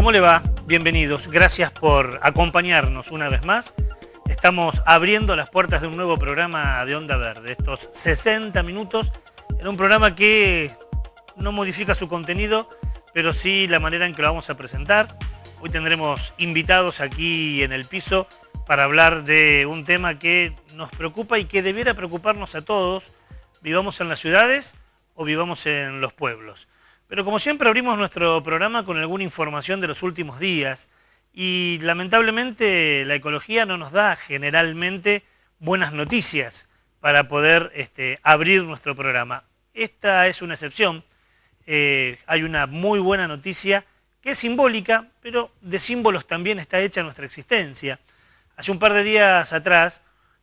¿Cómo le va? Bienvenidos. Gracias por acompañarnos una vez más. Estamos abriendo las puertas de un nuevo programa de Onda Verde. Estos 60 minutos en un programa que no modifica su contenido, pero sí la manera en que lo vamos a presentar. Hoy tendremos invitados aquí en el piso para hablar de un tema que nos preocupa y que debiera preocuparnos a todos, vivamos en las ciudades o vivamos en los pueblos. Pero como siempre abrimos nuestro programa con alguna información de los últimos días y lamentablemente la ecología no nos da generalmente buenas noticias para poder abrir nuestro programa. Esta es una excepción. Hay una muy buena noticia que es simbólica, pero de símbolos también está hecha nuestra existencia. Hace un par de días atrás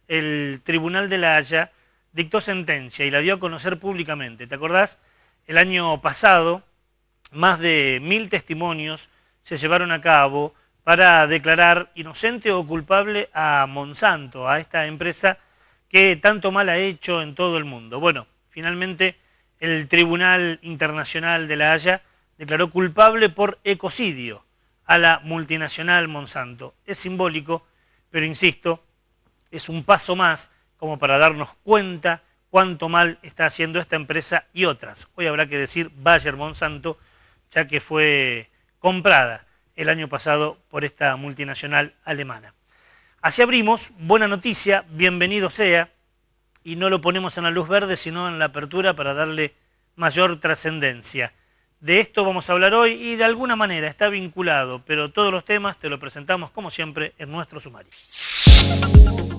el Tribunal de La Haya dictó sentencia y la dio a conocer públicamente. ¿Te acordás? El año pasado, más de 1000 testimonios se llevaron a cabo para declarar inocente o culpable a Monsanto, a esta empresa que tanto mal ha hecho en todo el mundo. Bueno, finalmente el Tribunal Internacional de La Haya declaró culpable por ecocidio a la multinacional Monsanto. Es simbólico, pero insisto, es un paso más como para darnos cuenta cuánto mal está haciendo esta empresa y otras. Hoy habrá que decir Bayer Monsanto, ya que fue comprada el año pasado por esta multinacional alemana. Así abrimos, buena noticia, bienvenido sea, y no lo ponemos en la luz verde, sino en la apertura para darle mayor trascendencia. De esto vamos a hablar hoy y de alguna manera está vinculado, pero todos los temas te lo presentamos como siempre en nuestro sumario.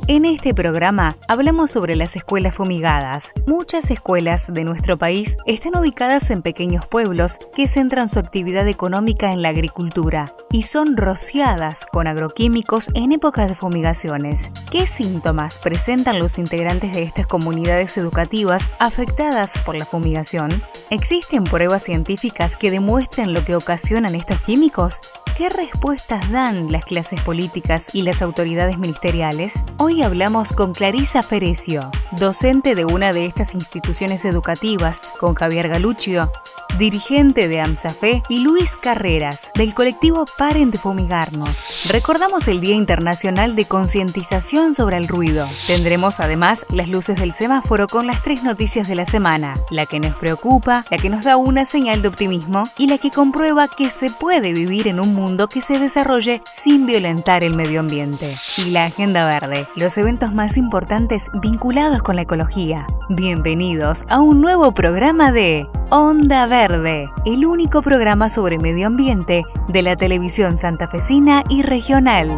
En este programa hablamos sobre las escuelas fumigadas. Muchas escuelas de nuestro país están ubicadas en pequeños pueblos que centran su actividad económica en la agricultura y son rociadas con agroquímicos en época de fumigaciones. ¿Qué síntomas presentan los integrantes de estas comunidades educativas afectadas por la fumigación? ¿Existen pruebas científicas que demuestren lo que ocasionan estos químicos? ¿Qué respuestas dan las clases políticas y las autoridades ministeriales? Hoy hablamos con Clarisa Ferecio, docente de una de estas instituciones educativas, con Javier Galuccio, dirigente de AMSAFE, y Luis Carreras, del colectivo Paren de Fumigarnos. Recordamos el Día Internacional de Concientización sobre el Ruido. Tendremos además las luces del semáforo con las 3 noticias de la semana, la que nos preocupa, la que nos da una señal de optimismo y la que comprueba que se puede vivir en un mundo que se desarrolle sin violentar el medio ambiente. Y la Agenda Verde, los eventos más importantes vinculados con la ecología. Bienvenidos a un nuevo programa de Onda Verde, el único programa sobre medio ambiente de la televisión santafesina y regional.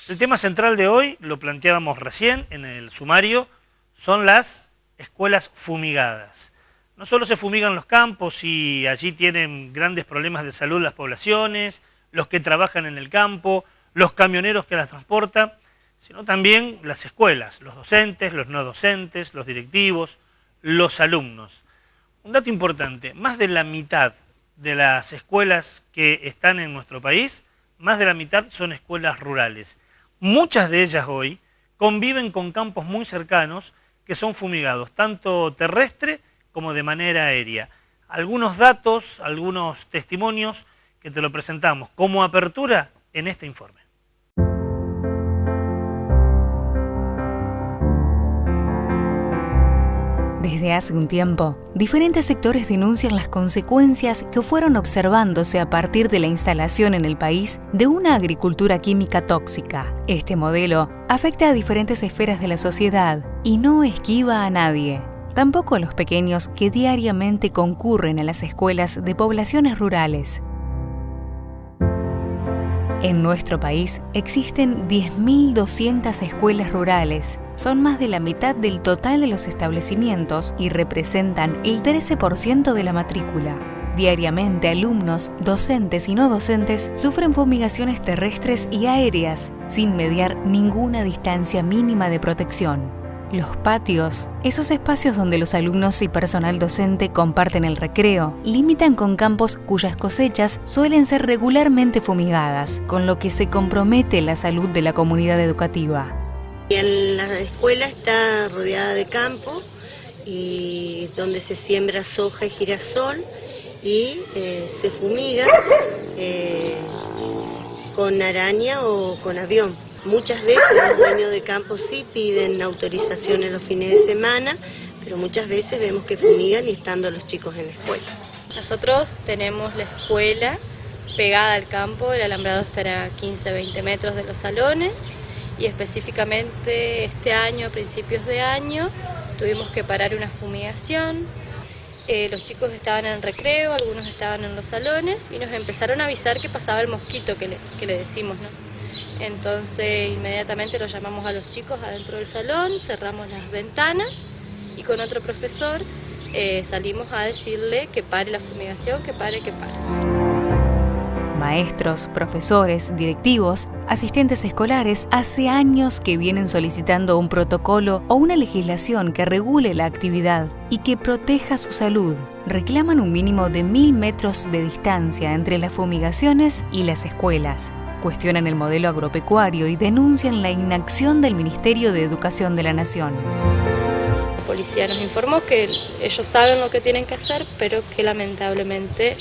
El tema central de hoy, lo planteábamos recién en el sumario, son las escuelas fumigadas. No solo se fumigan los campos y allí tienen grandes problemas de salud las poblaciones, los que trabajan en el campo, los camioneros que las transportan, sino también las escuelas, los docentes, los no docentes, los directivos, los alumnos. Un dato importante, más de la mitad de las escuelas que están en nuestro país, más de la mitad son escuelas rurales. Muchas de ellas hoy conviven con campos muy cercanos que son fumigados, tanto terrestre como de manera aérea. Algunos datos, algunos testimonios que te lo presentamos como apertura en este informe. Desde hace un tiempo, diferentes sectores denuncian las consecuencias que fueron observándose a partir de la instalación en el país de una agricultura química tóxica. Este modelo afecta a diferentes esferas de la sociedad y no esquiva a nadie. Tampoco a los pequeños que diariamente concurren a las escuelas de poblaciones rurales. En nuestro país existen 10.200 escuelas rurales. Son más de la mitad del total de los establecimientos y representan el 13% de la matrícula. Diariamente, alumnos, docentes y no docentes sufren fumigaciones terrestres y aéreas, sin mediar ninguna distancia mínima de protección. Los patios, esos espacios donde los alumnos y personal docente comparten el recreo, limitan con campos cuyas cosechas suelen ser regularmente fumigadas, con lo que se compromete la salud de la comunidad educativa. La escuela está rodeada de campo y donde se siembra soja y girasol y se fumiga con araña o con avión. Muchas veces los dueños de campo sí piden autorización en los fines de semana, pero muchas veces vemos que fumigan y estando los chicos en la escuela. Nosotros tenemos la escuela pegada al campo, el alambrado estará a 15-20 metros de los salones y específicamente este año, a principios de año, tuvimos que parar una fumigación. Los chicos estaban en recreo, algunos estaban en los salones y nos empezaron a avisar que pasaba el mosquito que le decimos, ¿no? Entonces inmediatamente los llamamos a los chicos adentro del salón, cerramos las ventanas y con otro profesor salimos a decirle que pare la fumigación, que pare. Maestros, profesores, directivos, asistentes escolares hace años que vienen solicitando un protocolo o una legislación que regule la actividad y que proteja su salud. Reclaman un mínimo de 1000 metros de distancia entre las fumigaciones y las escuelas. Cuestionan el modelo agropecuario y denuncian la inacción del Ministerio de Educación de la Nación. La policía nos informó que ellos saben lo que tienen que hacer, pero que lamentablemente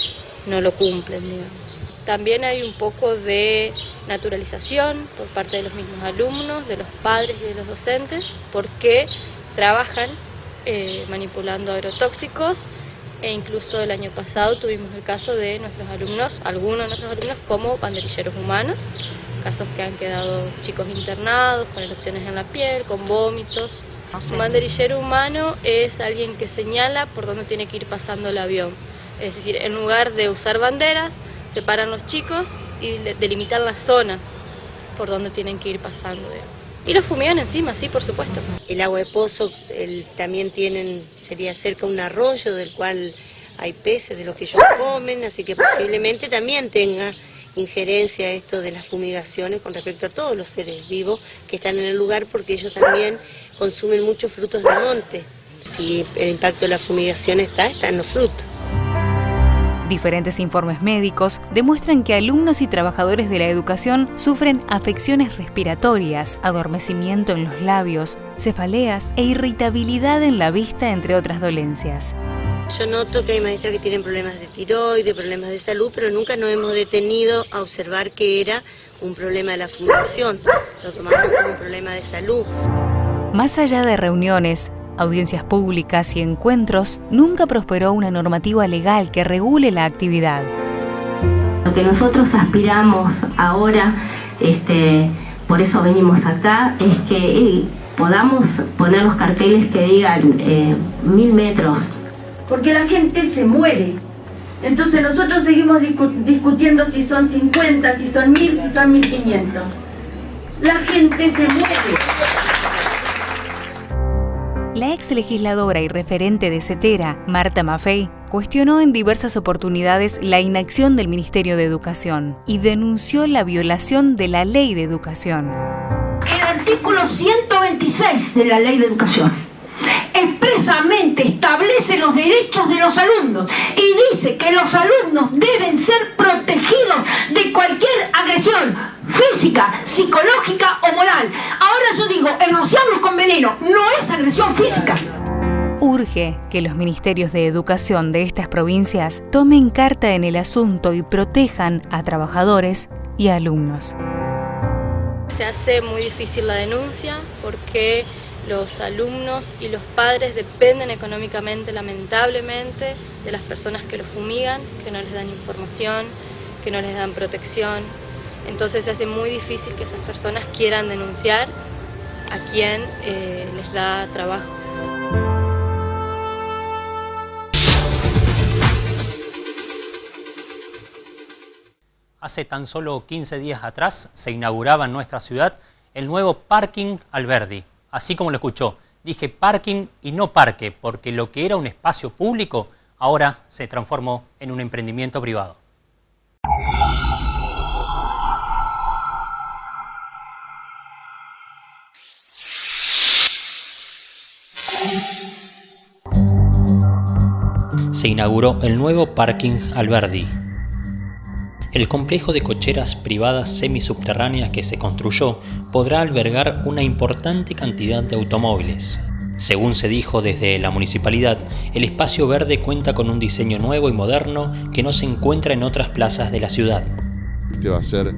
no lo cumplen, digamos. También hay un poco de naturalización por parte de los mismos alumnos, de los padres y de los docentes, porque trabajan manipulando agrotóxicos e incluso el año pasado tuvimos el caso de nuestros alumnos, algunos de nuestros alumnos como banderilleros humanos, casos que han quedado chicos internados con erupciones en la piel, con vómitos. Un banderillero humano es alguien que señala por dónde tiene que ir pasando el avión, es decir, en lugar de usar banderas, separan los chicos y delimitan la zona por donde tienen que ir pasando. Y los fumigan encima, sí, por supuesto. El agua de pozo también sería cerca un arroyo del cual hay peces de los que ellos comen, así que posiblemente también tenga injerencia esto de las fumigaciones con respecto a todos los seres vivos que están en el lugar, porque ellos también consumen muchos frutos del monte. Si el impacto de la fumigación está en los frutos. Diferentes informes médicos demuestran que alumnos y trabajadores de la educación sufren afecciones respiratorias, adormecimiento en los labios, cefaleas e irritabilidad en la vista, entre otras dolencias. Yo noto que hay maestras que tienen problemas de tiroides, problemas de salud, pero nunca nos hemos detenido a observar que era un problema de la fumigación. Lo tomamos como un problema de salud. Más allá de reuniones, audiencias públicas y encuentros, nunca prosperó una normativa legal que regule la actividad. Lo que nosotros aspiramos ahora, por eso venimos acá, es que podamos poner los carteles que digan 1000 metros. Porque la gente se muere. Entonces nosotros seguimos discutiendo si son 50, si son 1000, si son 1500. La gente se muere. La ex legisladora y referente de CETERA, Marta Maffei, cuestionó en diversas oportunidades la inacción del Ministerio de Educación y denunció la violación de la Ley de Educación. El artículo 126 de la Ley de Educación expresamente establece los derechos de los alumnos y dice que los alumnos deben ser protegidos de cualquier agresión física, psicológica o moral. Ahora yo digo, el rociarlos con veneno no es agresión física. Urge que los ministerios de educación de estas provincias tomen carta en el asunto y protejan a trabajadores y alumnos. Se hace muy difícil la denuncia porque los alumnos y los padres dependen económicamente, lamentablemente, de las personas que los fumigan, que no les dan información, que no les dan protección. Entonces se hace muy difícil que esas personas quieran denunciar a quien les da trabajo. Hace tan solo 15 días atrás se inauguraba en nuestra ciudad el nuevo Parking Alberdi. Así como lo escuchó, dije parking y no parque, porque lo que era un espacio público ahora se transformó en un emprendimiento privado. Se inauguró el nuevo Parking Alberdi. El complejo de cocheras privadas semisubterráneas que se construyó podrá albergar una importante cantidad de automóviles. Según se dijo desde la municipalidad, el espacio verde cuenta con un diseño nuevo y moderno que no se encuentra en otras plazas de la ciudad. Este va a ser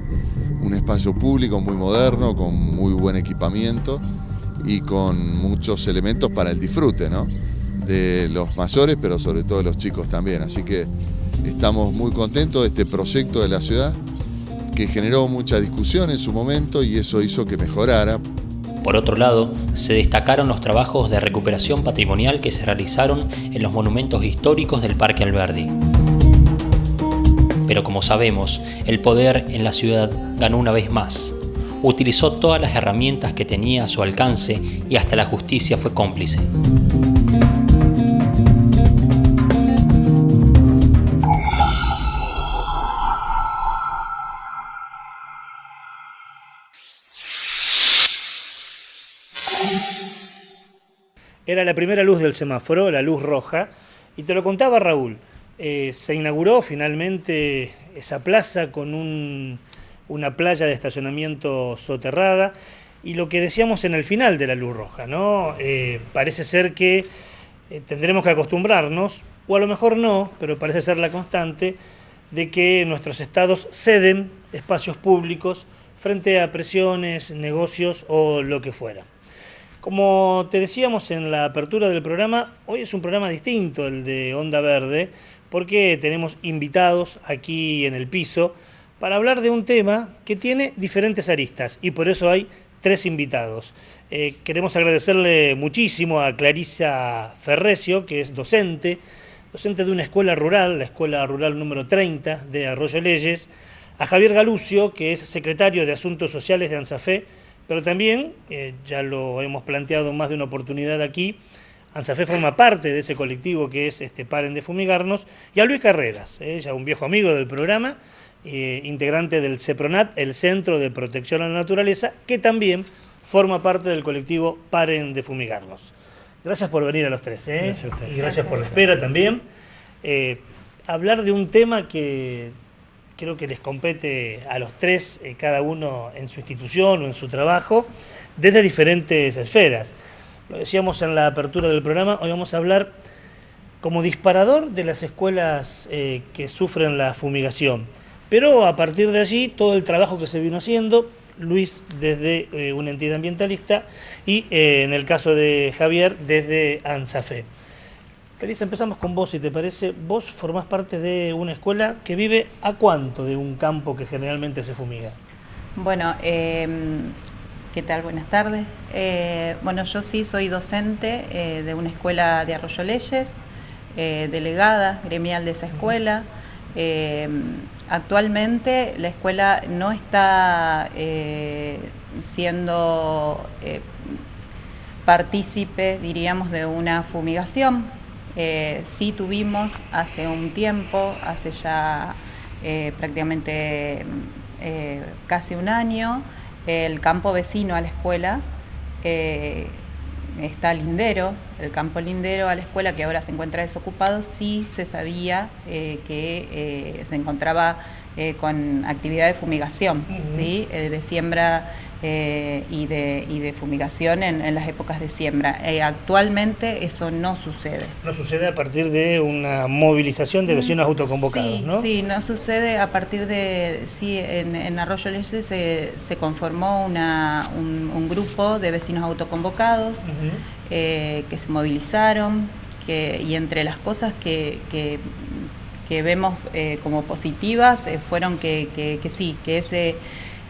un espacio público muy moderno, con muy buen equipamiento y con muchos elementos para el disfrute, ¿no?, de los mayores, pero sobre todo de los chicos también. Así que estamos muy contentos de este proyecto de la ciudad, que generó mucha discusión en su momento y eso hizo que mejorara. Por otro lado, se destacaron los trabajos de recuperación patrimonial que se realizaron en los monumentos históricos del Parque Alberdi. Pero como sabemos, el poder en la ciudad ganó una vez más. Utilizó todas las herramientas que tenía a su alcance y hasta la justicia fue cómplice. Era la primera luz del semáforo, la luz roja, y te lo contaba Raúl. Se inauguró finalmente esa plaza con una playa de estacionamiento soterrada, y lo que decíamos en el final de la luz roja, ¿no? Parece ser que tendremos que acostumbrarnos, o a lo mejor no, pero parece ser la constante, de que nuestros estados ceden espacios públicos frente a presiones, negocios o lo que fuera. Como te decíamos en la apertura del programa, hoy es un programa distinto, el de Onda Verde, porque tenemos invitados aquí en el piso para hablar de un tema que tiene diferentes aristas y por eso hay 3 invitados. Queremos agradecerle muchísimo a Clarisa Ferrecio, que es docente de una escuela rural, la Escuela Rural número 30 de Arroyo Leyes, a Javier Galucio, que es secretario de Asuntos Sociales de ANSAFE, pero también, ya lo hemos planteado en más de una oportunidad aquí, ANSAFE forma parte de ese colectivo que es Paren de Fumigarnos, y a Luis Carreras, ya un viejo amigo del programa, integrante del CEPRONAT, el Centro de Protección a la Naturaleza, que también forma parte del colectivo Paren de Fumigarnos. Gracias por venir a los 3, Gracias a ustedes. Y gracias por la espera también. Hablar de un tema que creo que les compete a los 3, cada uno en su institución o en su trabajo, desde diferentes esferas. Lo decíamos en la apertura del programa, hoy vamos a hablar como disparador de las escuelas que sufren la fumigación. Pero a partir de allí, todo el trabajo que se vino haciendo, Luis desde una entidad ambientalista y en el caso de Javier desde ANSAFE. Clarisa, empezamos con vos, si te parece. Vos formás parte de una escuela que vive ¿a cuánto de un campo que generalmente se fumiga? Bueno, ¿qué tal? Buenas tardes. Bueno, yo sí soy docente de una escuela de Arroyo Leyes, delegada gremial de esa escuela. Actualmente la escuela no está siendo partícipe, diríamos, de una fumigación. Sí tuvimos hace un tiempo, hace ya prácticamente casi un año, el campo vecino a la escuela, está lindero, el campo lindero a la escuela, que ahora se encuentra desocupado. Sí se sabía que se encontraba con actividad de fumigación, ¿sí? De siembra y de fumigación en las épocas de siembra. Actualmente eso no sucede. No sucede a partir de una movilización de vecinos autoconvocados, sí, ¿no? Sí, no sucede a partir de... Sí, en Arroyo Leyes se conformó un grupo de vecinos autoconvocados que se movilizaron, y entre las cosas que vemos como positivas fueron que sí, que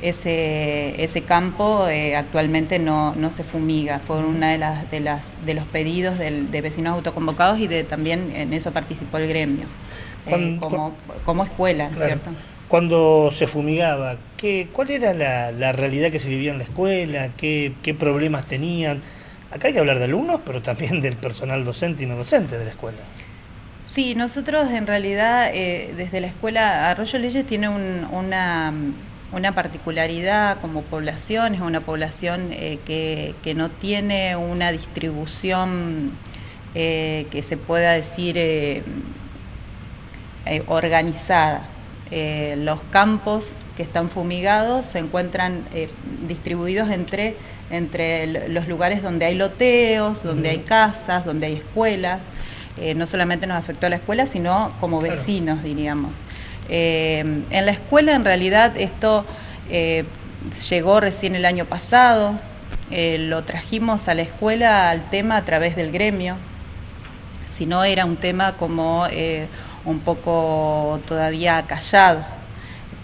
ese campo actualmente no se fumiga. Fue una de los pedidos de vecinos autoconvocados, y también en eso participó el gremio como escuela, claro. ¿Cierto? Cuando se fumigaba, ¿cuál era la realidad que se vivía en la escuela? ¿Qué problemas tenían? Acá hay que hablar de alumnos, pero también del personal docente y no docente de la escuela. Sí, nosotros en realidad desde la escuela Arroyo Leyes tiene una particularidad como población. Es una población que no tiene una distribución que se pueda decir organizada. Los campos que están fumigados se encuentran distribuidos entre entre los lugares donde hay loteos, donde hay casas, donde hay escuelas. No solamente nos afectó a la escuela, sino como vecinos, diríamos. En la escuela, en realidad, esto llegó recién el año pasado. Lo trajimos a la escuela al tema a través del gremio. Si no, era un tema como un poco todavía callado.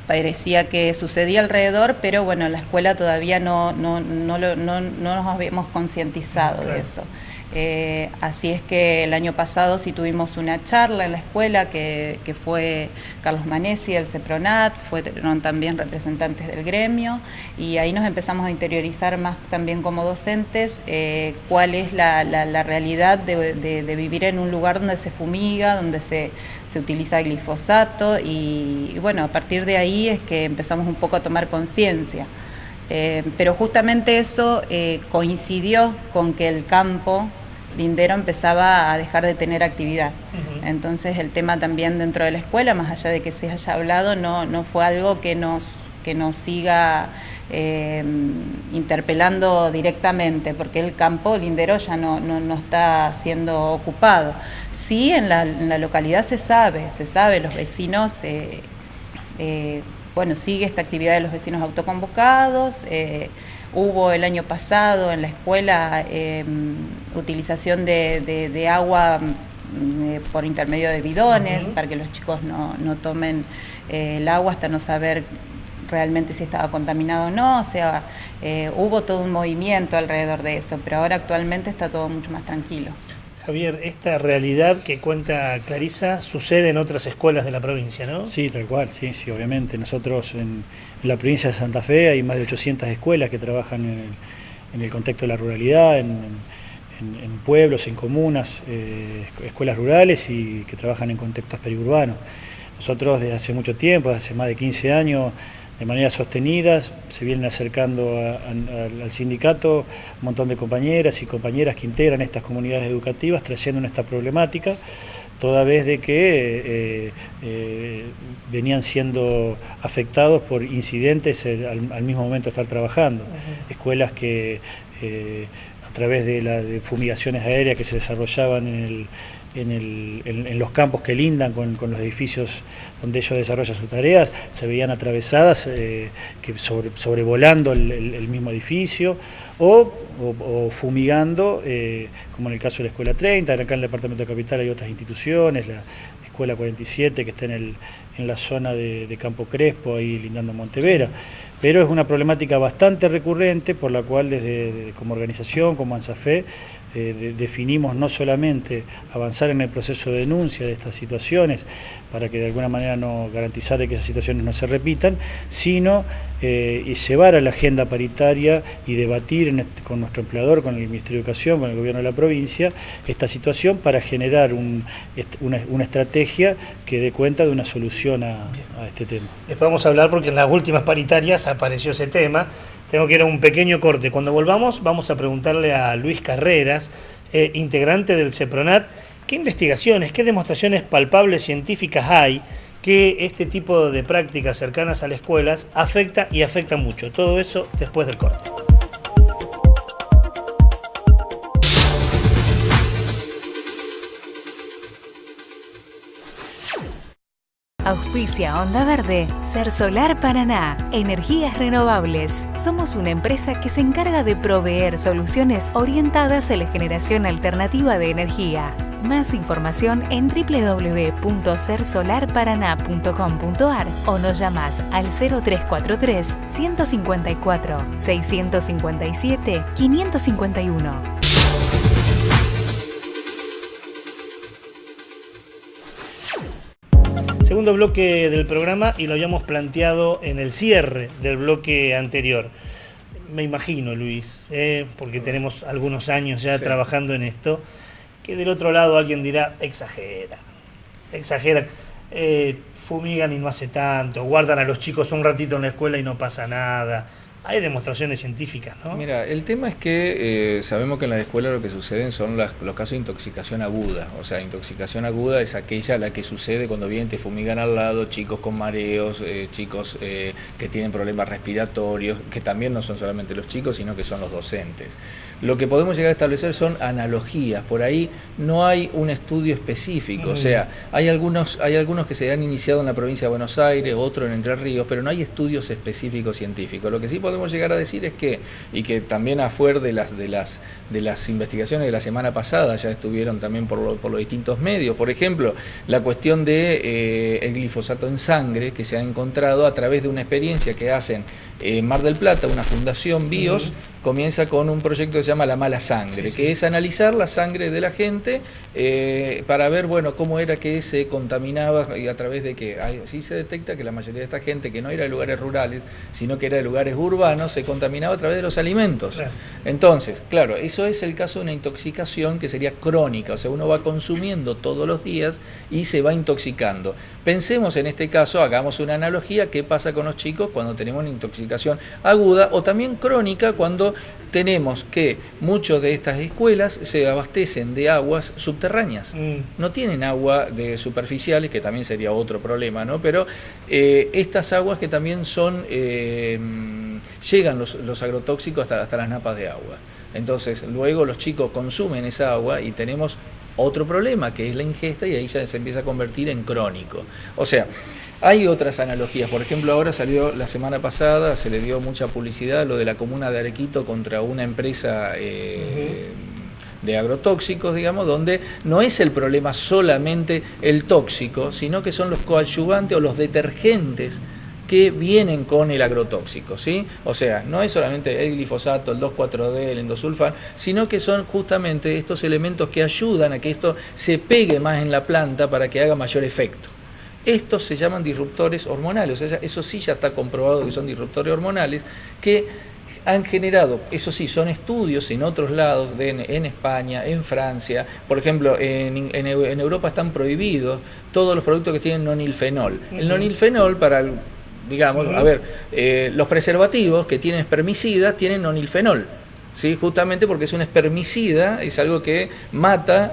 Parecía que sucedía alrededor, pero bueno, en la escuela todavía no nos habíamos concientizado de eso. Así es que el año pasado sí tuvimos una charla en la escuela que fue Carlos Manesi del CEPRONAT, fueron también representantes del gremio, y ahí nos empezamos a interiorizar más también como docentes cuál es la realidad de vivir en un lugar donde se fumiga, donde se utiliza glifosato, y bueno, a partir de ahí es que empezamos un poco a tomar conciencia. Pero justamente eso coincidió con que el campo lindero empezaba a dejar de tener actividad. Entonces el tema también dentro de la escuela, más allá de que se haya hablado, no fue algo que nos siga interpelando directamente, porque el campo lindero ya no está siendo ocupado. Sí, en la localidad se sabe, los vecinos, bueno, sigue esta actividad de los vecinos autoconvocados. Hubo el año pasado en la escuela utilización de agua por intermedio de bidones, para que los chicos no tomen el agua hasta no saber realmente si estaba contaminado o no. O sea, hubo todo un movimiento alrededor de eso, pero ahora actualmente está todo mucho más tranquilo. Javier, esta realidad que cuenta Clarisa sucede en otras escuelas de la provincia, ¿no? Sí, tal cual, sí, obviamente. Nosotros en la provincia de Santa Fe hay más de 800 escuelas que trabajan en el contexto de la ruralidad, en pueblos, en comunas, escuelas rurales y que trabajan en contextos periurbanos. Nosotros desde hace mucho tiempo, hace más de 15 años, de manera sostenida, se vienen acercando al sindicato un montón de compañeras y compañeras que integran estas comunidades educativas, trayendo esta problemática, toda vez de que venían siendo afectados por incidentes al mismo momento de estar trabajando. Escuelas que a través de fumigaciones aéreas que se desarrollaban en los campos que lindan con los edificios donde ellos desarrollan sus tareas, se veían atravesadas que sobrevolando el mismo edificio o fumigando, como en el caso de la Escuela 30, acá en el Departamento de Capital hay otras instituciones, la Escuela 47 que está en la zona de Campo Crespo, ahí lindando Montevera. Pero es una problemática bastante recurrente por la cual desde como organización, como ANSAFE, definimos no solamente avanzar en el proceso de denuncia de estas situaciones para que de alguna manera no garantizar de que esas situaciones no se repitan, sino llevar a la agenda paritaria y debatir con nuestro empleador, con el Ministerio de Educación, con el Gobierno de la provincia, esta situación para generar una estrategia que dé cuenta de una solución a este tema. Después vamos a hablar porque en las últimas paritarias apareció ese tema. Tengo que ir a un pequeño corte. Cuando volvamos vamos a preguntarle a Luis Carreras, integrante del CEPRONAT, qué investigaciones, qué demostraciones palpables científicas hay que este tipo de prácticas cercanas a las escuelas afecta y afecta mucho. Todo eso después del corte. Auspicia Onda Verde, Cersolar Paraná, energías renovables. Somos una empresa que se encarga de proveer soluciones orientadas a la generación alternativa de energía. Más información en www.cersolarparaná.com.ar o nos llamás al 0343 154 657 551. Segundo bloque del programa y lo habíamos planteado en el cierre del bloque anterior. Me imagino, Luis, porque tenemos algunos años ya trabajando en esto, que del otro lado alguien dirá, exagera, fumigan y no hace tanto, guardan a los chicos un ratito en la escuela y no pasa nada. hay demostraciones científicas, ¿no? Mira, el tema es que sabemos que en las escuelas lo que suceden son los casos de intoxicación aguda. O sea, intoxicación aguda es aquella la que sucede cuando vienen, te fumigan al lado, chicos con mareos, chicos que tienen problemas respiratorios, que también no son solamente los chicos, sino que son los docentes. Lo que podemos llegar a establecer son analogías, por ahí no hay un estudio específico, o sea, hay algunos que se han iniciado en la provincia de Buenos Aires, otro en Entre Ríos, pero no hay estudios específicos científicos. Lo que sí podemos llegar a decir es que, y que también afuera de las investigaciones de la semana pasada ya estuvieron también por los distintos medios, por ejemplo, la cuestión de el glifosato en sangre, que se ha encontrado a través de una experiencia que hacen Mar del Plata, una fundación BIOS, comienza con un proyecto que se llama La Mala Sangre, que es analizar la sangre de la gente para ver, bueno, cómo era que se contaminaba y a través de que así se detecta que la mayoría de esta gente que no era de lugares rurales, sino que era de lugares urbanos, se contaminaba a través de los alimentos. Claro. Entonces, claro, eso es el caso de una intoxicación que sería crónica, o sea, uno va consumiendo todos los días y se va intoxicando. Pensemos en este caso, hagamos una analogía, qué pasa con los chicos cuando tenemos una intoxicación aguda o también crónica cuando tenemos que muchas de estas escuelas se abastecen de aguas subterráneas. No tienen agua de superficiales, que también sería otro problema, ¿no? Pero estas aguas que también son, llegan los agrotóxicos hasta las napas de agua. Entonces, luego los chicos consumen esa agua y tenemos otro problema, que es la ingesta, y ahí ya se empieza a convertir en crónico. O sea, hay otras analogías. Por ejemplo, ahora salió la semana pasada, se le dio mucha publicidad lo de la comuna de Arequito contra una empresa de agrotóxicos, digamos, donde no es el problema solamente el tóxico, sino que son los coadyuvantes o los detergentes que vienen con el agrotóxico, ¿sí? O sea, no es solamente el glifosato, el 2,4-D, el endosulfán, sino que son justamente estos elementos que ayudan a que esto se pegue más en la planta para que haga mayor efecto. Estos se llaman disruptores hormonales, o sea, eso sí ya está comprobado que son disruptores hormonales que han generado, eso sí, son estudios en otros lados, en España, en Francia, por ejemplo, en Europa están prohibidos todos los productos que tienen nonilfenol. El nonilfenol para digamos, a ver, los preservativos que tienen espermicidas tienen nonilfenol, ¿sí? Justamente porque es un espermicida, es algo que mata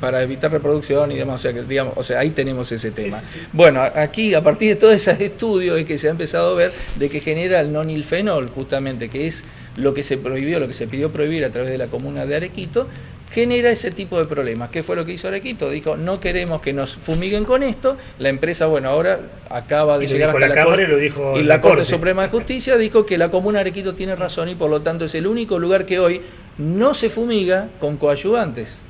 para evitar reproducción y demás, o sea, que, digamos, o sea, ahí tenemos ese tema. Sí. Bueno, aquí a partir de todos esos estudios es que se ha empezado a ver de que genera el nonilfenol, justamente, que es lo que se prohibió, lo que se pidió prohibir a través de la comuna de Arequito, genera ese tipo de problemas. ¿Qué fue lo que hizo Arequito? Dijo, no queremos que nos fumiguen con esto. La empresa, bueno, ahora acaba de llegar hasta la Corte, y la Corte Suprema de Justicia dijo que la comuna de Arequito tiene razón y por lo tanto es el único lugar que hoy no se fumiga con coadyuvantes.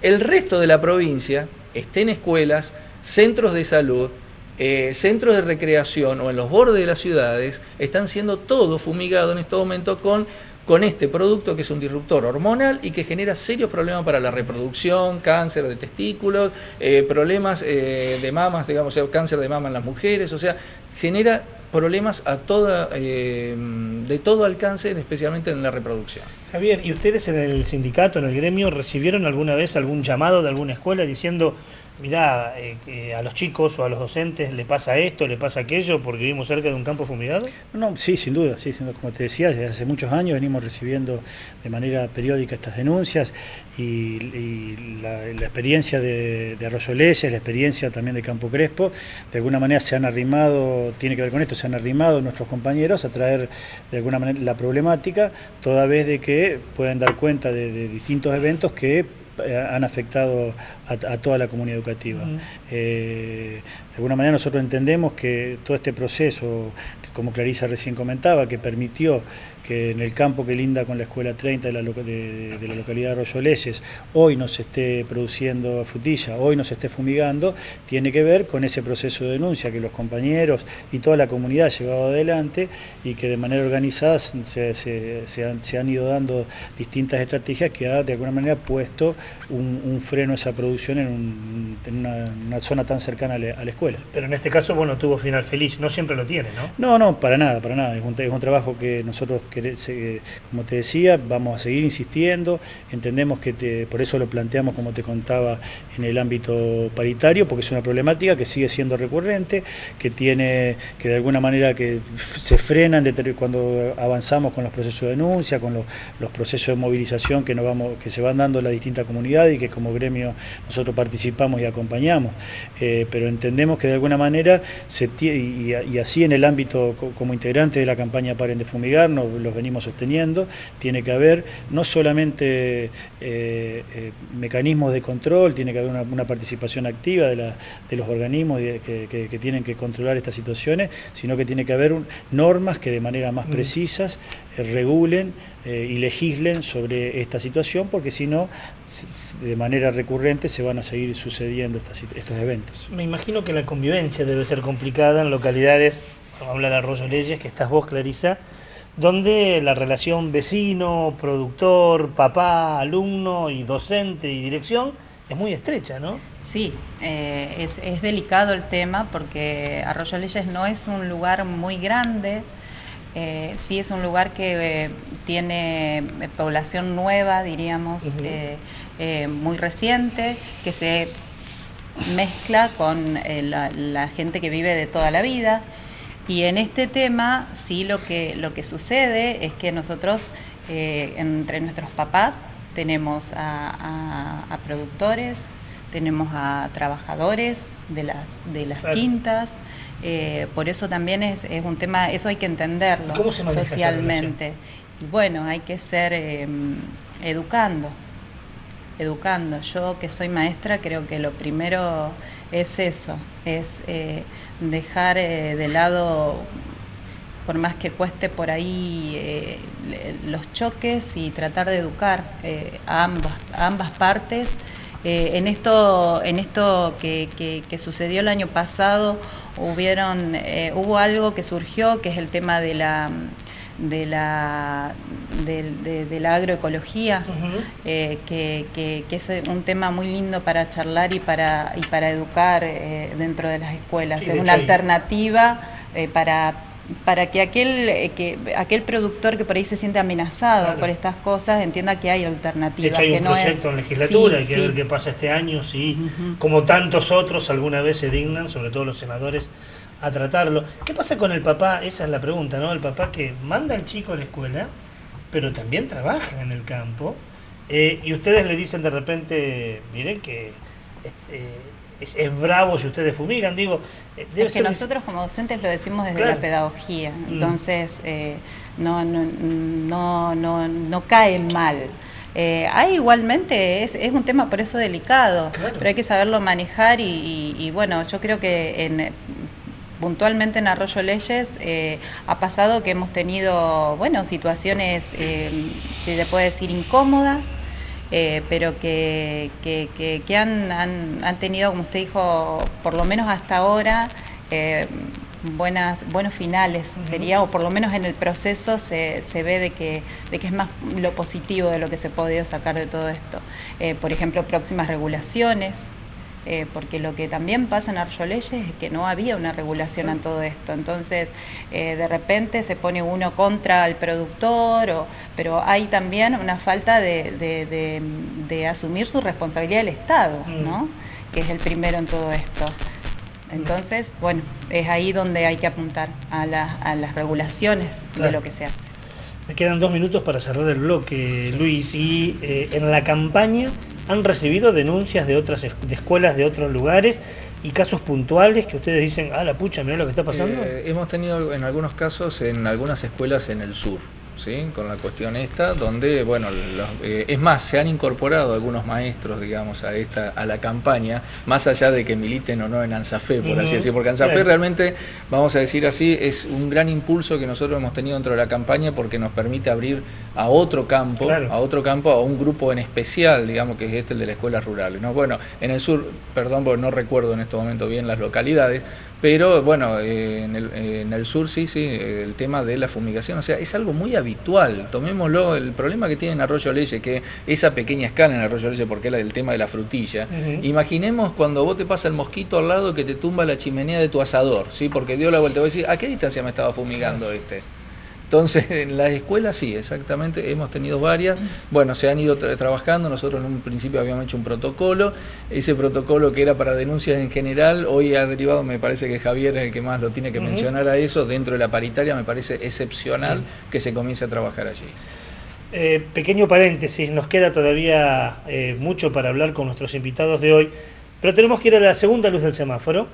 El resto de la provincia está en escuelas, centros de salud, centros de recreación o en los bordes de las ciudades, están siendo todos fumigados en este momento con este producto que es un disruptor hormonal y que genera serios problemas para la reproducción, cáncer de testículos, problemas de mamas, digamos, cáncer de mama en las mujeres, o sea, genera problemas de todo alcance, especialmente en la reproducción. Javier, ¿y ustedes en el sindicato, en el gremio, recibieron alguna vez algún llamado de alguna escuela diciendo, mirá, a los chicos o a los docentes le pasa esto, le pasa aquello, porque vivimos cerca de un campo fumigado? No, sí, sin duda, como te decía, desde hace muchos años venimos recibiendo de manera periódica estas denuncias y la experiencia de Arroyo Leyes, la experiencia también de Campo Crespo, de alguna manera se han arrimado, tiene que ver con esto, se han arrimado nuestros compañeros a traer de alguna manera la problemática, toda vez de que pueden dar cuenta de distintos eventos que han afectado a toda la comunidad educativa. De alguna manera nosotros entendemos que todo este proceso, como Clarisa recién comentaba, que permitió que en el campo que linda con la Escuela 30 de la localidad de Arroyo Leyes hoy no se esté produciendo frutilla, hoy no se esté fumigando, tiene que ver con ese proceso de denuncia que los compañeros y toda la comunidad ha llevado adelante y que de manera organizada se han ido dando distintas estrategias que ha de alguna manera puesto un freno a esa producción producción en una zona tan cercana a la escuela. Pero en este caso, bueno, tuvo final feliz, no siempre lo tiene, ¿no? No, para nada. Es un trabajo que nosotros, como te decía, vamos a seguir insistiendo. Entendemos que por eso lo planteamos, como te contaba, en el ámbito paritario, porque es una problemática que sigue siendo recurrente, que de alguna manera que se frenan cuando avanzamos con los procesos de denuncia, con los procesos de movilización que se van dando en la distinta comunidad y que como gremio nosotros participamos y acompañamos, pero entendemos que de alguna manera y así en el ámbito como integrante de la campaña Paren de Fumigar los venimos sosteniendo, tiene que haber no solamente mecanismos de control, tiene que haber una participación activa de los organismos que tienen que controlar estas situaciones, sino que tiene que haber normas que de manera más precisas regulen y legislen sobre esta situación, porque si no, de manera recurrente se van a seguir sucediendo estos eventos. Me imagino que la convivencia debe ser complicada en localidades, como habla de Arroyo Leyes, que estás vos, Clarisa, donde la relación vecino, productor, papá, alumno y docente y dirección es muy estrecha, ¿no? Sí, es delicado el tema porque Arroyo Leyes no es un lugar muy grande. Sí es un lugar que tiene población nueva, diríamos, muy reciente, que se mezcla con la gente que vive de toda la vida. Y en este tema sí lo que sucede es que nosotros, entre nuestros papás, tenemos a productores, tenemos a trabajadores de las quintas. Por eso también es un tema, eso hay que entenderlo. ¿Cómo se maneja socialmente? Y bueno, hay que ser educando. Yo que soy maestra creo que lo primero es eso, es dejar de lado, por más que cueste por ahí los choques, y tratar de educar a ambas partes. En esto que sucedió el año pasado, hubo algo que surgió, que es el tema de la agroecología, que es un tema muy lindo para charlar y para educar dentro de las escuelas. Es una alternativa para que aquel productor que por ahí se siente amenazado por estas cosas entienda que hay alternativas. De hecho, hay un proyecto en legislatura, hay que ver qué pasa este año, como tantos otros alguna vez se dignan, sobre todo los senadores, a tratarlo. ¿Qué pasa con el papá? Esa es la pregunta, ¿no? El papá que manda al chico a la escuela, pero también trabaja en el campo, y ustedes le dicen de repente, miren que es bravo si ustedes fumigan, digo... Es que nosotros como docentes lo decimos desde la pedagogía, entonces no cae mal. Igualmente es un tema por eso delicado, pero hay que saberlo manejar y bueno, yo creo que puntualmente en Arroyo Leyes ha pasado que hemos tenido, bueno, situaciones, si se puede decir, incómodas, pero que han tenido, como usted dijo, por lo menos hasta ahora, buenos finales, sería, o por lo menos en el proceso se ve de que es más lo positivo de lo que se ha podido sacar de todo esto. Por ejemplo, próximas regulaciones, porque lo que también pasa en Arroyo Leyes es que no había una regulación en todo esto, entonces de repente se pone uno contra el productor, pero hay también una falta de asumir su responsabilidad del Estado, ¿no? Que es el primero en todo esto. Entonces, bueno, es ahí donde hay que apuntar a las regulaciones de lo que se hace. Me quedan 2 minutos para cerrar el bloque, Luis, y en la campaña han recibido denuncias de otras escuelas de otros lugares y casos puntuales que ustedes dicen, la pucha, mirá lo que está pasando. Hemos tenido en algunos casos en algunas escuelas en el sur, ¿sí? Con la cuestión esta, donde, bueno, es más, se han incorporado algunos maestros, digamos, a la campaña, más allá de que militen o no en ANSAFE, por así decirlo, porque ANSAFE realmente, vamos a decir así, es un gran impulso que nosotros hemos tenido dentro de la campaña, porque nos permite abrir a otro campo, a un grupo en especial, digamos, que es el de las escuelas rurales, ¿no? Bueno, en el sur, perdón, porque no recuerdo en este momento bien las localidades, pero bueno, en el sur sí, el tema de la fumigación, o sea, es algo muy habitual. Tomémoslo, el problema que tiene en Arroyo Leyes, que esa pequeña escala en Arroyo Leyes, porque es el tema de la frutilla. Imaginemos cuando vos te pasa el mosquito al lado que te tumba la chimenea de tu asador, ¿sí? Porque dio la vuelta. Vos decís, ¿a qué distancia me estaba fumigando este? Entonces, en las escuelas sí, exactamente, hemos tenido varias. Bueno, se han ido trabajando, nosotros en un principio habíamos hecho un protocolo, ese protocolo que era para denuncias en general, hoy ha derivado, me parece que Javier es el que más lo tiene que mencionar a eso, dentro de la paritaria me parece excepcional que se comience a trabajar allí. Pequeño paréntesis, nos queda todavía mucho para hablar con nuestros invitados de hoy, pero tenemos que ir a la segunda luz del semáforo.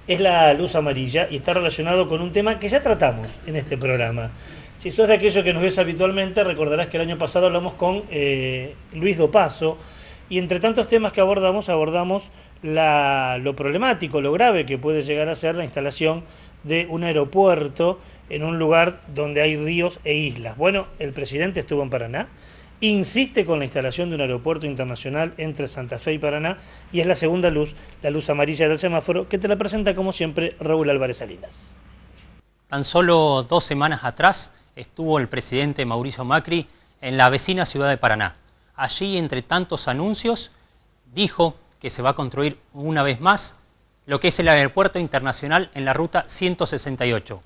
Es la luz amarilla y está relacionado con un tema que ya tratamos en este programa. Si sos de aquellos que nos ves habitualmente, recordarás que el año pasado hablamos con Luis Dopazo y entre tantos temas que abordamos lo problemático, lo grave que puede llegar a ser la instalación de un aeropuerto en un lugar donde hay ríos e islas. Bueno, el presidente estuvo en Paraná, insiste con la instalación de un aeropuerto internacional entre Santa Fe y Paraná, y es la segunda luz, la luz amarilla del semáforo, que te la presenta como siempre Raúl Álvarez Salinas. Tan solo 2 semanas atrás estuvo el presidente Mauricio Macri en la vecina ciudad de Paraná. Allí, entre tantos anuncios, dijo que se va a construir una vez más lo que es el aeropuerto internacional en la ruta 168.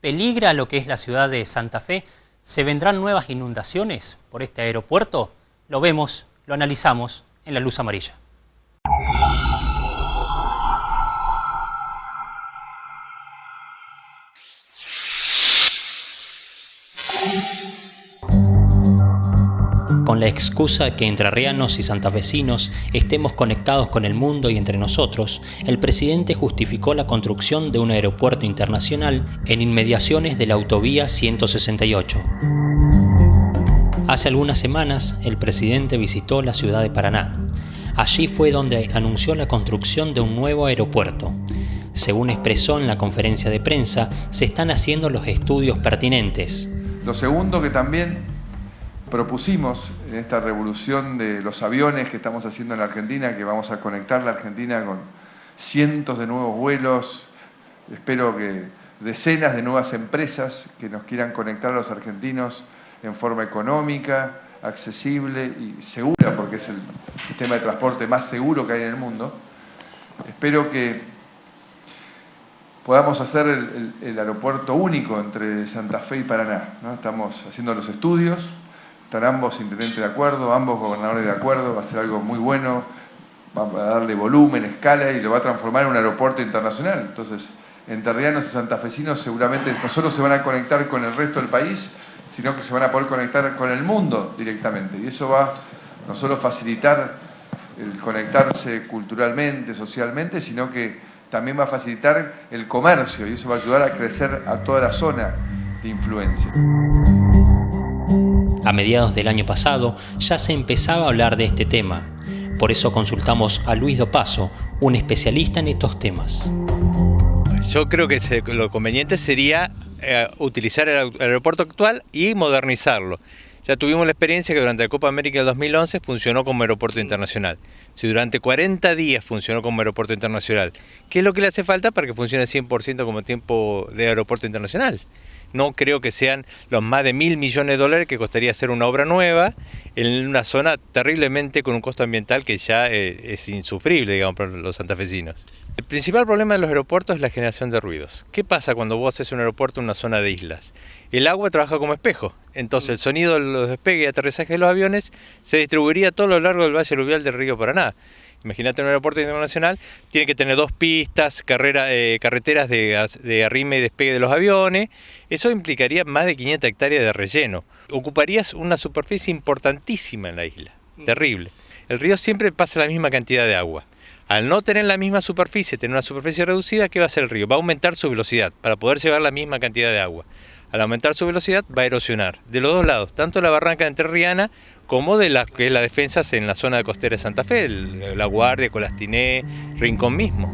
¿Peligra lo que es la ciudad de Santa Fe? ¿Se vendrán nuevas inundaciones por este aeropuerto? Lo vemos, lo analizamos en la luz amarilla. Con la excusa que entrerrianos y santafesinos estemos conectados con el mundo y entre nosotros, el presidente justificó la construcción de un aeropuerto internacional en inmediaciones de la autovía 168. Hace algunas semanas, el presidente visitó la ciudad de Paraná. Allí fue donde anunció la construcción de un nuevo aeropuerto. Según expresó en la conferencia de prensa, se están haciendo los estudios pertinentes. Lo segundo que también propusimos en esta revolución de los aviones que estamos haciendo en la Argentina, que vamos a conectar la Argentina con cientos de nuevos vuelos, espero que decenas de nuevas empresas que nos quieran conectar a los argentinos en forma económica, accesible y segura, porque es el sistema de transporte más seguro que hay en el mundo. Espero que podamos hacer el aeropuerto único entre Santa Fe y Paraná, ¿no? Estamos haciendo los estudios, están ambos intendentes de acuerdo, ambos gobernadores de acuerdo, va a ser algo muy bueno, va a darle volumen, escala y lo va a transformar en un aeropuerto internacional. Entonces, entrerrianos y santafesinos seguramente no solo se van a conectar con el resto del país, sino que se van a poder conectar con el mundo directamente. Y eso va no solo a facilitar el conectarse culturalmente, socialmente, sino que también va a facilitar el comercio y eso va a ayudar a crecer a toda la zona de influencia. A mediados del año pasado ya se empezaba a hablar de este tema. Por eso consultamos a Luis Dopazo, un especialista en estos temas. Yo creo que lo conveniente sería utilizar el aeropuerto actual y modernizarlo. Ya tuvimos la experiencia que durante la Copa América del 2011 funcionó como aeropuerto internacional. Si durante 40 días funcionó como aeropuerto internacional, ¿qué es lo que le hace falta para que funcione 100% como tiempo de aeropuerto internacional? No creo que sean los más de $1.000 millones que costaría hacer una obra nueva en una zona terriblemente con un costo ambiental que ya es insufrible, digamos, para los santafesinos. El principal problema de los aeropuertos es la generación de ruidos. ¿Qué pasa cuando vos haces un aeropuerto en una zona de islas? El agua trabaja como espejo, entonces el sonido de los despegues y aterrizajes de los aviones se distribuiría a todo lo largo del valle aluvial del río Paraná. Imagínate un aeropuerto internacional, tiene que tener 2 pistas, carreteras de arrime y despegue de los aviones. Eso implicaría más de 500 hectáreas de relleno. Ocuparías una superficie importantísima en la isla, terrible. El río siempre pasa la misma cantidad de agua. Al no tener la misma superficie, tener una superficie reducida, ¿qué va a hacer el río? Va a aumentar su velocidad para poder llevar la misma cantidad de agua. Al aumentar su velocidad va a erosionar de los dos lados, tanto la barranca entrerriana como de las defensas en la zona de costera de Santa Fe, La Guardia, Colastiné, Rincón mismo.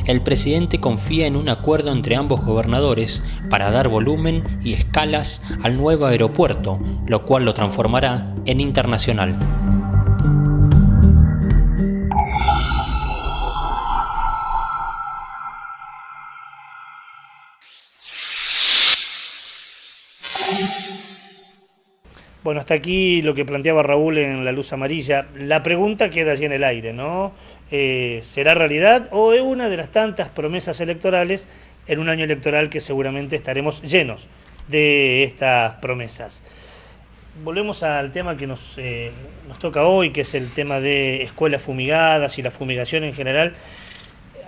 El presidente confía en un acuerdo entre ambos gobernadores para dar volumen y escalas al nuevo aeropuerto, lo cual lo transformará en internacional. Bueno, hasta aquí lo que planteaba Raúl en La Luz Amarilla. La pregunta queda allí en el aire, ¿no? ¿Será realidad o es una de las tantas promesas electorales en un año electoral que seguramente estaremos llenos de estas promesas? Volvemos al tema que nos toca hoy, que es el tema de escuelas fumigadas y la fumigación en general.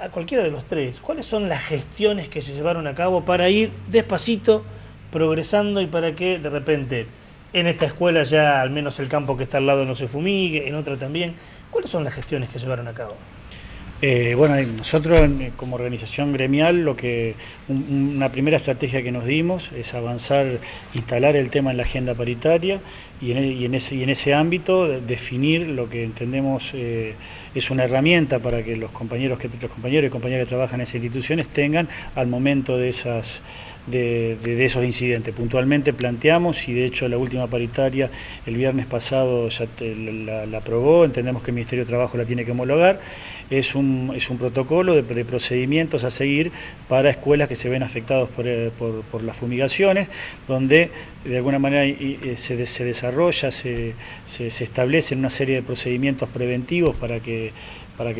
A cualquiera de los tres, ¿cuáles son las gestiones que se llevaron a cabo para ir despacito, progresando y para que de repente en esta escuela ya al menos el campo que está al lado no se fumigue, en otra también? ¿Cuáles son las gestiones que se llevaron a cabo? Bueno, nosotros como organización gremial, una primera estrategia que nos dimos es avanzar, instalar el tema en la agenda paritaria y en ese ámbito definir lo que entendemos es una herramienta para que los compañeros y compañeras que trabajan en esas instituciones tengan al momento de esos incidentes. Puntualmente planteamos, y de hecho la última paritaria el viernes pasado ya la aprobó, entendemos que el Ministerio de Trabajo la tiene que homologar, es un protocolo de procedimientos a seguir para escuelas que se ven afectados por las fumigaciones, donde de alguna manera se desarrolla, se establecen una serie de procedimientos preventivos para que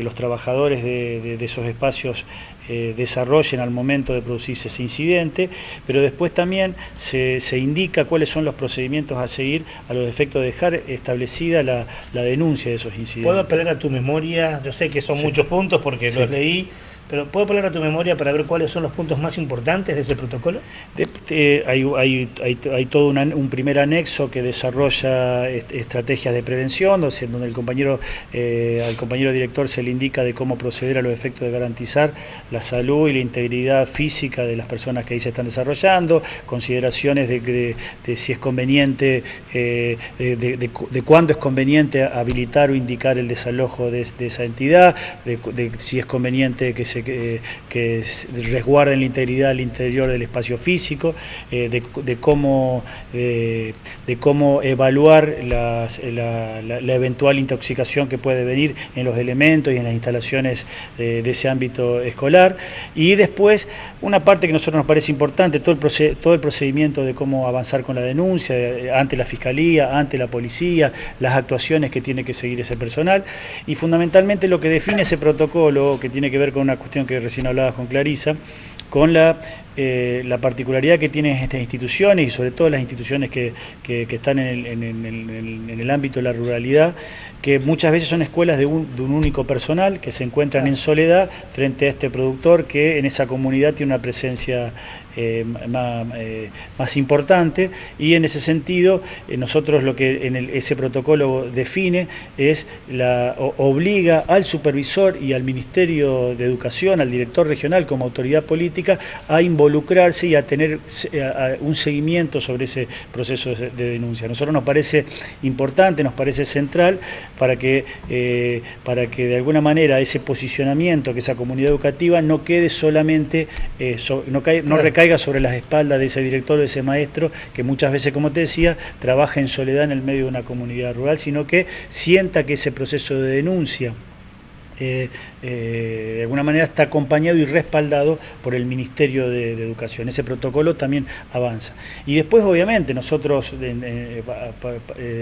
los trabajadores de esos espacios desarrollen al momento de producirse ese incidente, pero después también se indica cuáles son los procedimientos a seguir a los efectos de dejar establecida la denuncia de esos incidentes. ¿Puedo apelar a tu memoria? Yo sé que son muchos puntos porque los leí, pero ¿puedo apelar a tu memoria para ver cuáles son los puntos más importantes de ese protocolo? Hay todo un primer anexo que desarrolla estrategias de prevención, donde al compañero director se le indica de cómo proceder a los efectos de garantizar la salud y la integridad física de las personas que ahí se están desarrollando, consideraciones de si es conveniente, de cuándo es conveniente habilitar o indicar el desalojo de esa entidad, de si es conveniente que resguarden la integridad al interior del espacio físico, de cómo evaluar la eventual intoxicación que puede venir en los elementos y en las instalaciones de ese ámbito escolar, y después una parte que a nosotros nos parece importante, todo el procedimiento de cómo avanzar con la denuncia ante la Fiscalía, ante la Policía, las actuaciones que tiene que seguir ese personal, y fundamentalmente lo que define ese protocolo, que tiene que ver con una cuestión que recién hablabas con Clarisa, con la particularidad que tienen estas instituciones y sobre todo las instituciones que están en el ámbito de la ruralidad, que muchas veces son escuelas de un único personal que se encuentran en soledad frente a este productor que en esa comunidad tiene una presencia más importante, y en ese sentido nosotros lo que ese protocolo define es obliga al supervisor y al Ministerio de Educación, al director regional como autoridad política, a involucrarse y a tener un seguimiento sobre ese proceso de denuncia. A nosotros nos parece importante, nos parece central para que de alguna manera ese posicionamiento, que esa comunidad educativa no quede solamente, no recaiga sobre las espaldas de ese director o de ese maestro que muchas veces, como te decía, trabaja en soledad en el medio de una comunidad rural, sino que sienta que ese proceso de denuncia de alguna manera está acompañado y respaldado por el Ministerio de Educación. Ese protocolo también avanza. Y después, obviamente, nosotros de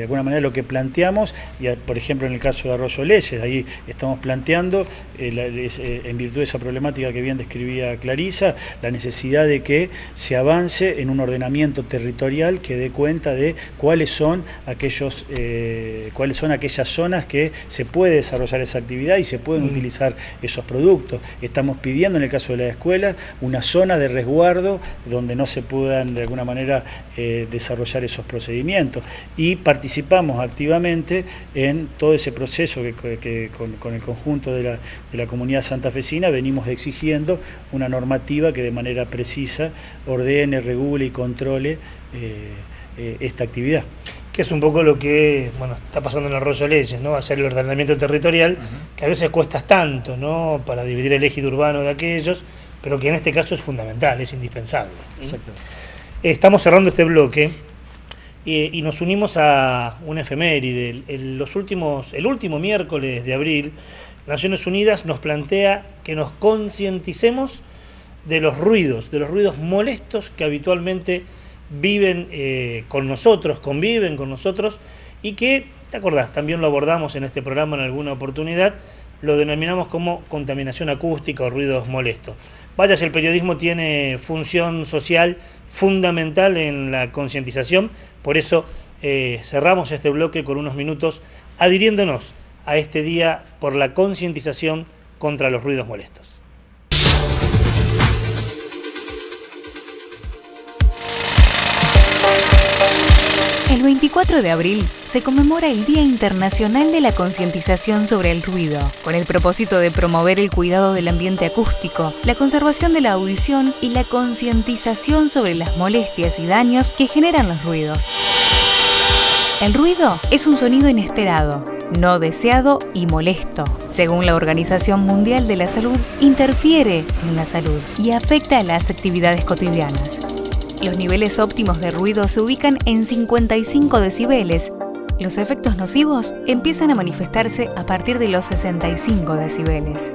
alguna manera lo que planteamos, y por ejemplo en el caso de Arroyo Leyes, ahí estamos planteando, en virtud de esa problemática que bien describía Clarisa, la necesidad de que se avance en un ordenamiento territorial que dé cuenta de cuáles son aquellas zonas que se puede desarrollar esa actividad y se pueden utilizar esos productos. Estamos pidiendo en el caso de las escuelas una zona de resguardo donde no se puedan de alguna manera desarrollar esos procedimientos, y participamos activamente en todo ese proceso que con el conjunto de la comunidad santafesina venimos exigiendo una normativa que de manera precisa ordene, regule y controle esta actividad. Que es un poco lo que está pasando en Arroyo Leyes, ¿no? Hacer el ordenamiento territorial, que a veces cuesta tanto, ¿no? Para dividir el ejido urbano de aquellos, pero que en este caso es fundamental, es indispensable. Exacto. Estamos cerrando este bloque y nos unimos a una efeméride. El último miércoles de abril, Naciones Unidas nos plantea que nos concienticemos de los ruidos molestos que habitualmente viven con nosotros, conviven con nosotros y que, ¿te acordás? También lo abordamos en este programa en alguna oportunidad, lo denominamos como contaminación acústica o ruidos molestos. Vaya, si el periodismo tiene función social fundamental en la concientización, por eso cerramos este bloque con unos minutos adhiriéndonos a este día por la concientización contra los ruidos molestos. El 24 de abril se conmemora el Día Internacional de la Concientización sobre el Ruido, con el propósito de promover el cuidado del ambiente acústico, la conservación de la audición y la concientización sobre las molestias y daños que generan los ruidos. El ruido es un sonido inesperado, no deseado y molesto. Según la Organización Mundial de la Salud, interfiere en la salud y afecta a las actividades cotidianas. Los niveles óptimos de ruido se ubican en 55 decibeles. Los efectos nocivos empiezan a manifestarse a partir de los 65 decibeles.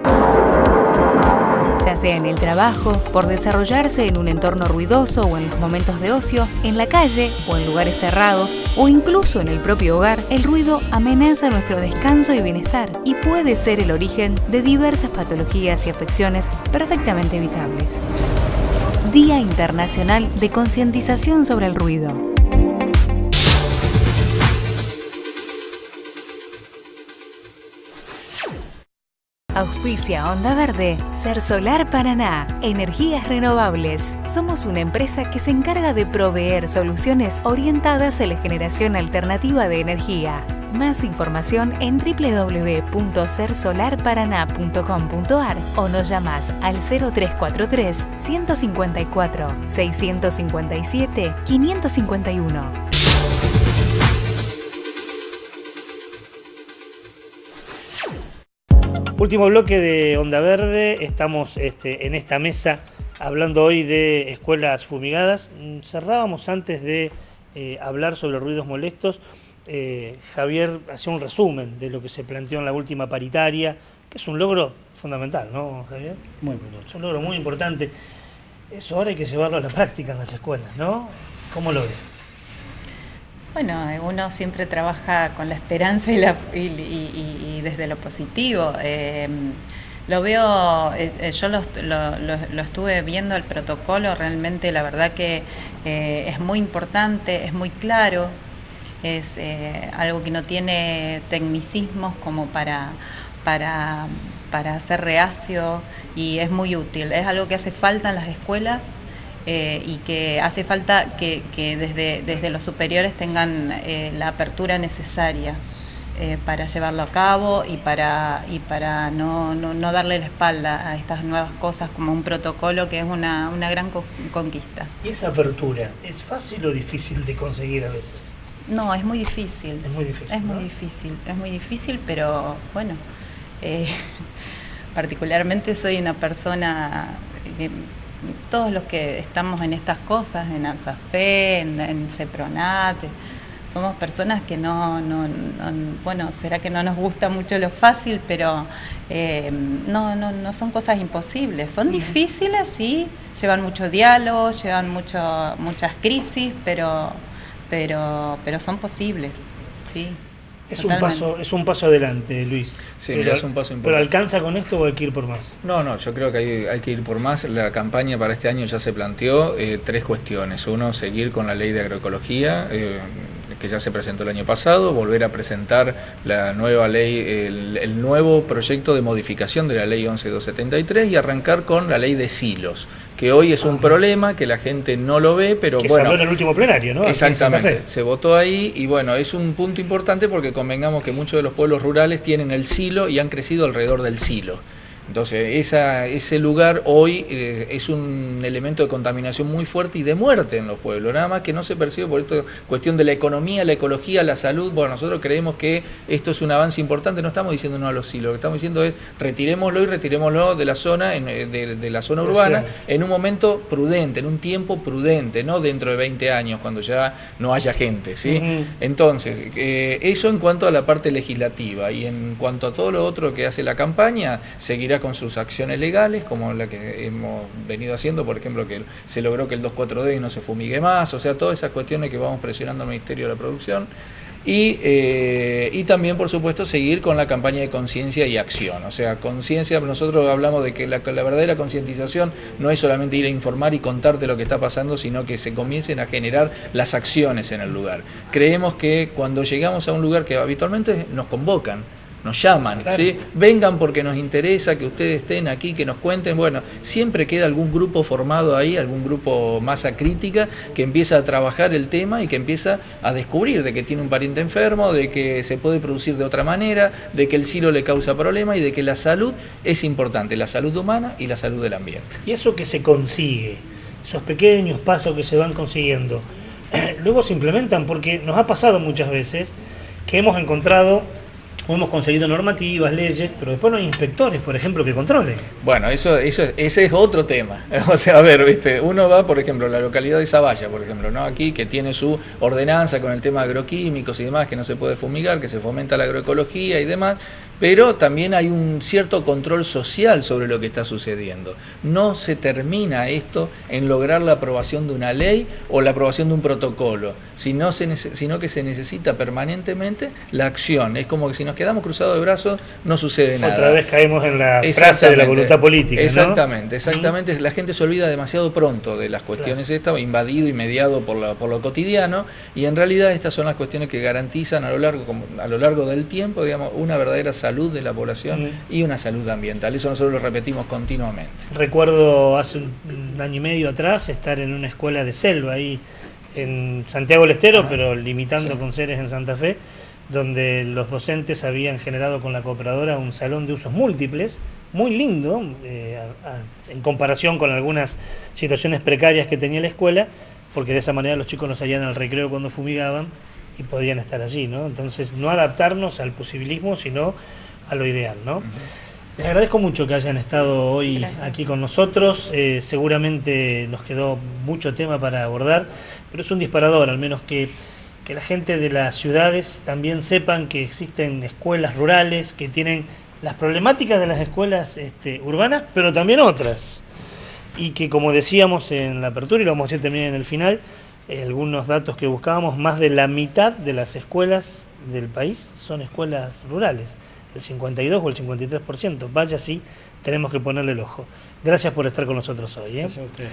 Ya sea en el trabajo, por desarrollarse en un entorno ruidoso o en los momentos de ocio, en la calle o en lugares cerrados o incluso en el propio hogar, el ruido amenaza nuestro descanso y bienestar y puede ser el origen de diversas patologías y afecciones perfectamente evitables. Día Internacional de Concientización sobre el Ruido. Auspicia Onda Verde, Cersolar Paraná, Energías Renovables. Somos una empresa que se encarga de proveer soluciones orientadas a la generación alternativa de energía. Más información en www.cersolarparaná.com.ar o nos llamás al 0343 154 657 551. Último bloque de Onda Verde, estamos en esta mesa hablando hoy de escuelas fumigadas. Cerrábamos antes de hablar sobre ruidos molestos. Javier hacía un resumen de lo que se planteó en la última paritaria, que es un logro fundamental, ¿no, Javier? Muy importante. Es un logro muy importante. Eso ahora hay que llevarlo a la práctica en las escuelas, ¿no? ¿Cómo lo ves? Bueno, uno siempre trabaja con la esperanza y desde lo positivo. Lo veo, yo lo estuve viendo el protocolo, realmente la verdad que es muy importante, es muy claro, es algo que no tiene tecnicismos como para ser reacio y es muy útil, es algo que hace falta en las escuelas. Y que hace falta que desde los superiores tengan la apertura necesaria para llevarlo a cabo y para no darle la espalda a estas nuevas cosas como un protocolo que es una gran conquista. ¿Y esa apertura es fácil o difícil de conseguir a veces? No, es muy difícil. Es muy difícil. Es muy difícil, es muy difícil, pero bueno, particularmente soy una persona que todos los que estamos en estas cosas, en AMSAFE, en CEPRONAT, somos personas que bueno, será que no nos gusta mucho lo fácil, pero no son cosas imposibles, son difíciles, sí, llevan mucho diálogo, llevan muchas crisis, pero son posibles, sí. Es un paso adelante, Luis. Sí, es un paso importante. ¿Pero alcanza con esto o hay que ir por más? No, yo creo que hay que ir por más. La campaña para este año ya se planteó 3 cuestiones. Uno, seguir con la ley de agroecología, que ya se presentó el año pasado, volver a presentar la nueva ley, el nuevo proyecto de modificación de la ley 11273 y arrancar con la ley de silos, que hoy es un problema, que la gente no lo ve, pero que bueno. Se habló en el último plenario, ¿no? Exactamente, se votó ahí y bueno, es un punto importante porque convengamos que muchos de los pueblos rurales tienen el silo y han crecido alrededor del silo. Entonces, ese lugar hoy es un elemento de contaminación muy fuerte y de muerte en los pueblos, nada más que no se percibe por esta cuestión de la economía, la ecología, la salud. Bueno, nosotros creemos que esto es un avance importante, no estamos diciendo no a los silos, lo que estamos diciendo es retirémoslo de la zona, de la zona urbana, en un momento prudente, en un tiempo prudente, no dentro de 20 años, cuando ya no haya gente, ¿sí? Entonces, eso en cuanto a la parte legislativa, y en cuanto a todo lo otro que hace la campaña, seguirá sea con sus acciones legales, como la que hemos venido haciendo, por ejemplo, que se logró que el 2,4-D no se fumigue más, o sea, todas esas cuestiones que vamos presionando al Ministerio de la Producción. Y también, por supuesto, seguir con la campaña de conciencia y acción. O sea, conciencia, nosotros hablamos de que la verdadera concientización no es solamente ir a informar y contarte lo que está pasando, sino que se comiencen a generar las acciones en el lugar. Creemos que cuando llegamos a un lugar que habitualmente nos convocan, nos llaman, claro, ¿sí? Vengan porque nos interesa que ustedes estén aquí, que nos cuenten. Bueno, siempre queda algún grupo formado ahí, algún grupo masa crítica que empieza a trabajar el tema y que empieza a descubrir de que tiene un pariente enfermo, de que se puede producir de otra manera, de que el silo le causa problemas y de que la salud es importante, la salud humana y la salud del ambiente. Y eso que se consigue, esos pequeños pasos que se van consiguiendo, luego se implementan, porque nos ha pasado muchas veces que hemos encontrado o hemos conseguido normativas, leyes, pero después no hay inspectores, por ejemplo, que controlen. Bueno, ese es otro tema. O sea, a ver, ¿viste? Uno va, por ejemplo, a la localidad de Zavalla, por ejemplo, ¿no? Aquí, que tiene su ordenanza con el tema de agroquímicos y demás, que no se puede fumigar, que se fomenta la agroecología y demás, pero también hay un cierto control social sobre lo que está sucediendo. No se termina esto en lograr la aprobación de una ley o la aprobación de un protocolo, sino que se necesita permanentemente la acción. Es como que si nos quedamos cruzados de brazos no sucede nada. Otra vez caemos en la frase de la voluntad política, exactamente, ¿no? Exactamente. La gente se olvida demasiado pronto de las cuestiones, claro, estas, invadido y mediado por lo cotidiano, y en realidad estas son las cuestiones que garantizan a lo largo del tiempo, digamos, una verdadera salud de la población y una salud ambiental. Eso nosotros lo repetimos continuamente. Recuerdo hace un año y medio atrás estar en una escuela de selva ahí en Santiago del Estero, pero limitando, sí, con sedes en Santa Fe, donde los docentes habían generado con la cooperadora un salón de usos múltiples, muy lindo, en comparación con algunas situaciones precarias que tenía la escuela, porque de esa manera los chicos no salían al recreo cuando fumigaban y podían estar allí, ¿no? Entonces, no adaptarnos al posibilismo, sino a lo ideal, ¿no? Les agradezco mucho que hayan estado hoy aquí con nosotros. Seguramente nos quedó mucho tema para abordar, pero es un disparador, al menos que la gente de las ciudades también sepan que existen escuelas rurales que tienen las problemáticas de las escuelas urbanas, pero también otras. Y que, como decíamos en la apertura, y lo vamos a decir también en el final, algunos datos que buscábamos, más de la mitad de las escuelas del país son escuelas rurales, el 52 o el 53%. Vaya, sí, tenemos que ponerle el ojo. Gracias por estar con nosotros hoy. Gracias a ustedes.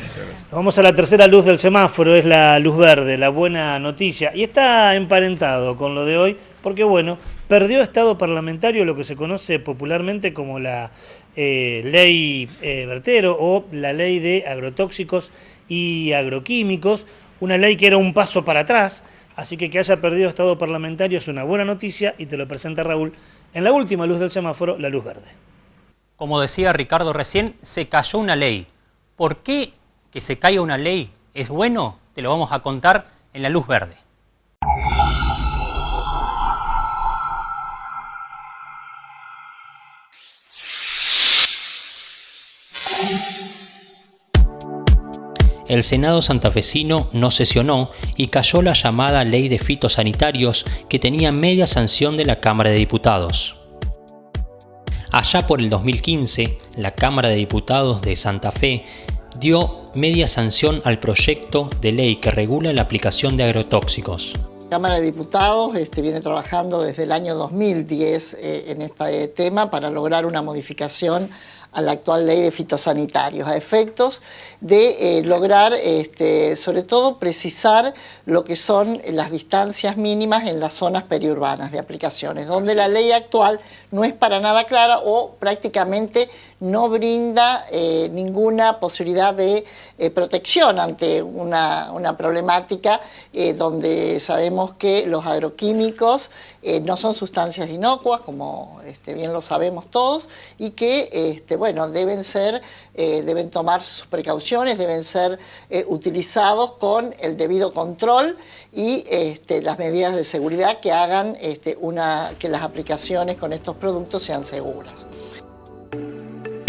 Vamos a la tercera luz del semáforo, es la luz verde, la buena noticia. Y está emparentado con lo de hoy, porque bueno, perdió estado parlamentario lo que se conoce popularmente como la ley Bertero o la ley de agrotóxicos y agroquímicos, una ley que era un paso para atrás, así que haya perdido estado parlamentario es una buena noticia y te lo presenta Raúl en la última luz del semáforo, la luz verde. Como decía Ricardo recién, se cayó una ley. ¿Por qué que se caiga una ley es bueno? Te lo vamos a contar en la luz verde. El Senado santafesino no sesionó y cayó la llamada Ley de Fitosanitarios, que tenía media sanción de la Cámara de Diputados. Allá por el 2015, la Cámara de Diputados de Santa Fe dio media sanción al proyecto de ley que regula la aplicación de agrotóxicos. La Cámara de Diputados viene trabajando desde el año 2010 en este tema para lograr una modificación a la actual ley de fitosanitarios, a efectos de lograr, sobre todo, precisar lo que son las distancias mínimas en las zonas periurbanas de aplicaciones, donde la ley actual no es para nada clara o prácticamente no brinda ninguna posibilidad de protección ante una problemática donde sabemos que los agroquímicos no son sustancias inocuas, como bien lo sabemos todos, y que bueno, deben tomarse sus precauciones, deben ser utilizados con el debido control y las medidas de seguridad que hagan que las aplicaciones con estos productos sean seguras.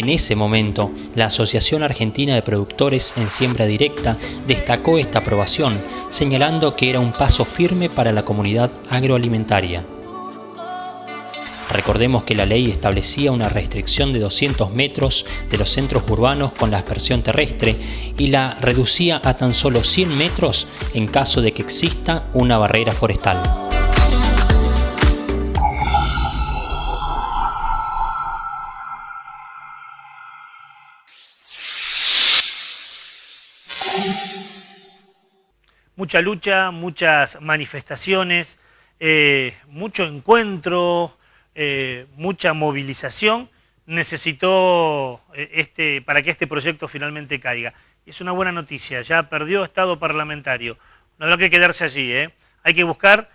En ese momento, la Asociación Argentina de Productores en Siembra Directa destacó esta aprobación, señalando que era un paso firme para la comunidad agroalimentaria. Recordemos que la ley establecía una restricción de 200 metros de los centros urbanos con la aspersión terrestre y la reducía a tan solo 100 metros en caso de que exista una barrera forestal. Mucha lucha, muchas manifestaciones, mucho encuentro, mucha movilización necesitó para que este proyecto finalmente caiga. Y es una buena noticia, ya perdió estado parlamentario. No habrá que quedarse allí, hay que buscar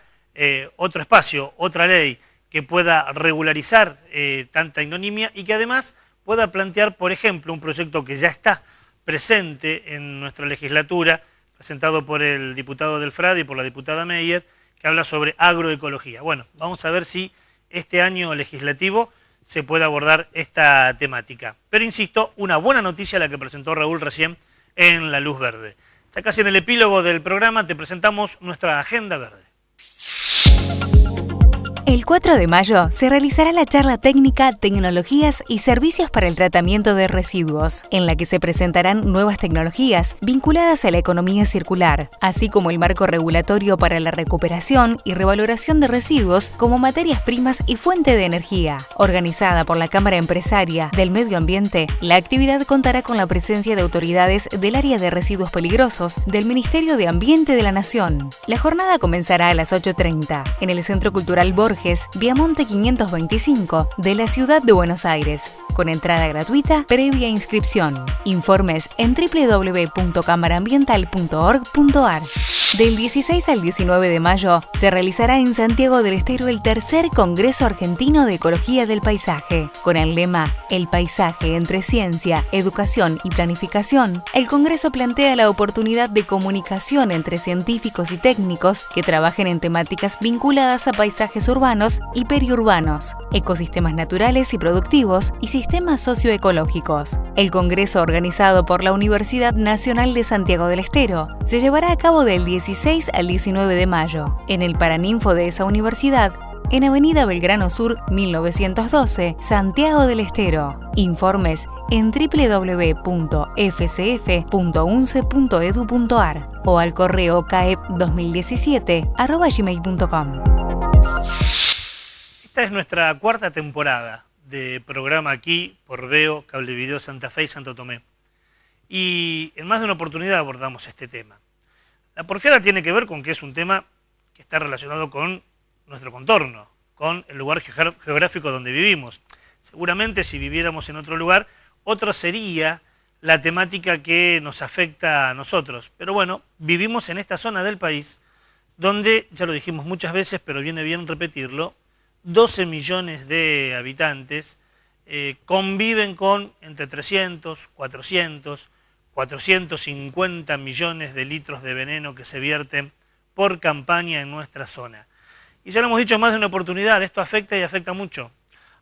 otro espacio, otra ley que pueda regularizar tanta ignominia y que además pueda plantear, por ejemplo, un proyecto que ya está presente en nuestra legislatura, presentado por el diputado del FRAD y por la diputada Meyer, que habla sobre agroecología. Bueno, vamos a ver si este año legislativo se puede abordar esta temática. Pero insisto, una buena noticia la que presentó Raúl recién en La Luz Verde. Ya casi en el epílogo del programa te presentamos nuestra agenda verde. El 4 de mayo se realizará la charla técnica Tecnologías y Servicios para el Tratamiento de Residuos, en la que se presentarán nuevas tecnologías vinculadas a la economía circular, así como el marco regulatorio para la recuperación y revaloración de residuos como materias primas y fuente de energía. Organizada por la Cámara Empresaria del Medio Ambiente, la actividad contará con la presencia de autoridades del área de residuos peligrosos del Ministerio de Ambiente de la Nación. La jornada comenzará a las 8:30 en el Centro Cultural Borges, Viamonte 525, de la ciudad de Buenos Aires, con entrada gratuita previa inscripción. Informes en www.camaraambiental.org.ar. Del 16 al 19 de mayo se realizará en Santiago del Estero el tercer Congreso Argentino de Ecología del Paisaje. Con el lema El paisaje entre ciencia, educación y planificación, el Congreso plantea la oportunidad de comunicación entre científicos y técnicos que trabajen en temáticas vinculadas a paisajes urbanos y periurbanos, ecosistemas naturales y productivos y sistemas socioecológicos. El congreso, organizado por la Universidad Nacional de Santiago del Estero, se llevará a cabo del 16 al 19 de mayo, en el Paraninfo de esa universidad, en Avenida Belgrano Sur 1912, Santiago del Estero. Informes en www.fcf.unce.edu.ar o al correo caep2017@gmail.com. Esta es nuestra cuarta temporada de programa aquí por Veo, Cablevideo Santa Fe y Santo Tomé. Y en más de una oportunidad abordamos este tema. La porfiada tiene que ver con que es un tema que está relacionado con nuestro contorno, con el lugar geográfico donde vivimos. Seguramente si viviéramos en otro lugar, otra sería la temática que nos afecta a nosotros. Pero bueno, vivimos en esta zona del país donde, ya lo dijimos muchas veces, pero viene bien repetirlo, 12 millones de habitantes conviven con entre 300, 400, 450 millones de litros de veneno que se vierten por campaña en nuestra zona. Y ya lo hemos dicho más de una oportunidad, esto afecta y afecta mucho.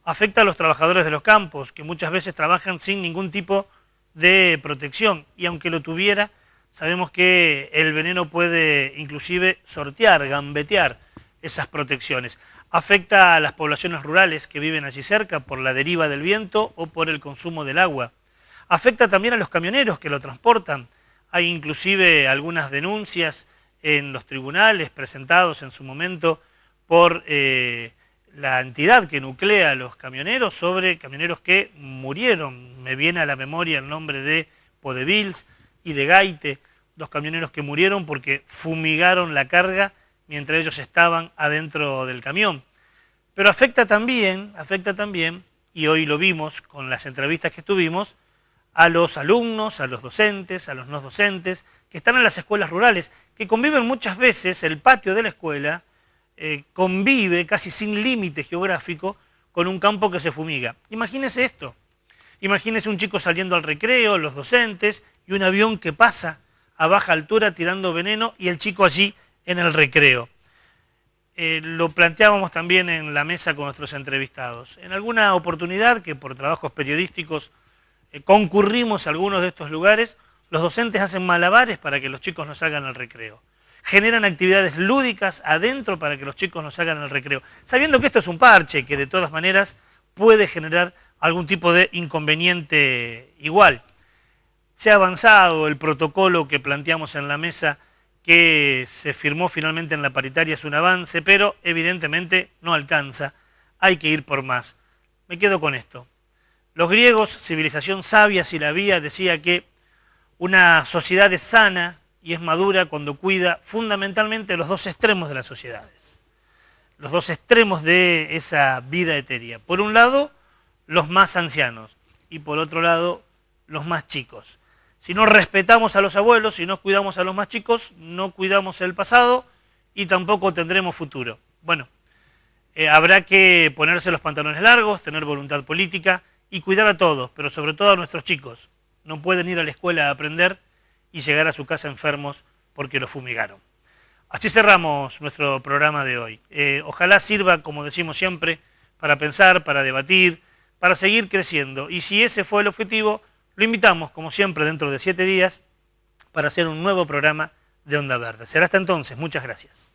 Afecta a los trabajadores de los campos, que muchas veces trabajan sin ningún tipo de protección, y aunque lo tuviera, sabemos que el veneno puede inclusive sortear, gambetear esas protecciones. Afecta a las poblaciones rurales que viven allí cerca por la deriva del viento o por el consumo del agua. Afecta también a los camioneros que lo transportan. Hay inclusive algunas denuncias en los tribunales presentados en su momento por la entidad que nuclea a los camioneros sobre camioneros que murieron. Me viene a la memoria el nombre de Podevils y de Gaite, dos camioneros que murieron porque fumigaron la carga mientras ellos estaban adentro del camión. Pero afecta también, y hoy lo vimos con las entrevistas que tuvimos, a los alumnos, a los docentes, a los no docentes, que están en las escuelas rurales, que conviven muchas veces, el patio de la escuela convive casi sin límite geográfico con un campo que se fumiga. Imagínese esto, imagínese un chico saliendo al recreo, los docentes, y un avión que pasa a baja altura tirando veneno y el chico allí en el recreo. Lo planteábamos también en la mesa con nuestros entrevistados. En alguna oportunidad que por trabajos periodísticos concurrimos a algunos de estos lugares, los docentes hacen malabares para que los chicos no salgan al recreo. generan actividades lúdicas adentro para que los chicos nos hagan el recreo, sabiendo que esto es un parche que de todas maneras puede generar algún tipo de inconveniente igual. Se ha avanzado, el protocolo que planteamos en la mesa que se firmó finalmente en la paritaria es un avance, pero evidentemente no alcanza, hay que ir por más. Me quedo con esto. Los griegos, civilización sabia, si la había, decía que una sociedad es sana y es madura cuando cuida fundamentalmente los dos extremos de las sociedades, los dos extremos de esa vida etérea. Por un lado, los más ancianos y por otro lado, los más chicos. Si no respetamos a los abuelos, si no cuidamos a los más chicos, no cuidamos el pasado y tampoco tendremos futuro. Bueno, habrá que ponerse los pantalones largos, tener voluntad política y cuidar a todos, pero sobre todo a nuestros chicos. No pueden ir a la escuela a aprender y llegar a su casa enfermos porque los fumigaron. Así cerramos nuestro programa de hoy. Ojalá sirva, como decimos siempre, para pensar, para debatir, para seguir creciendo. Y si ese fue el objetivo, lo invitamos, como siempre, dentro de 7 días para hacer un nuevo programa de Onda Verde. Será hasta entonces. Muchas gracias.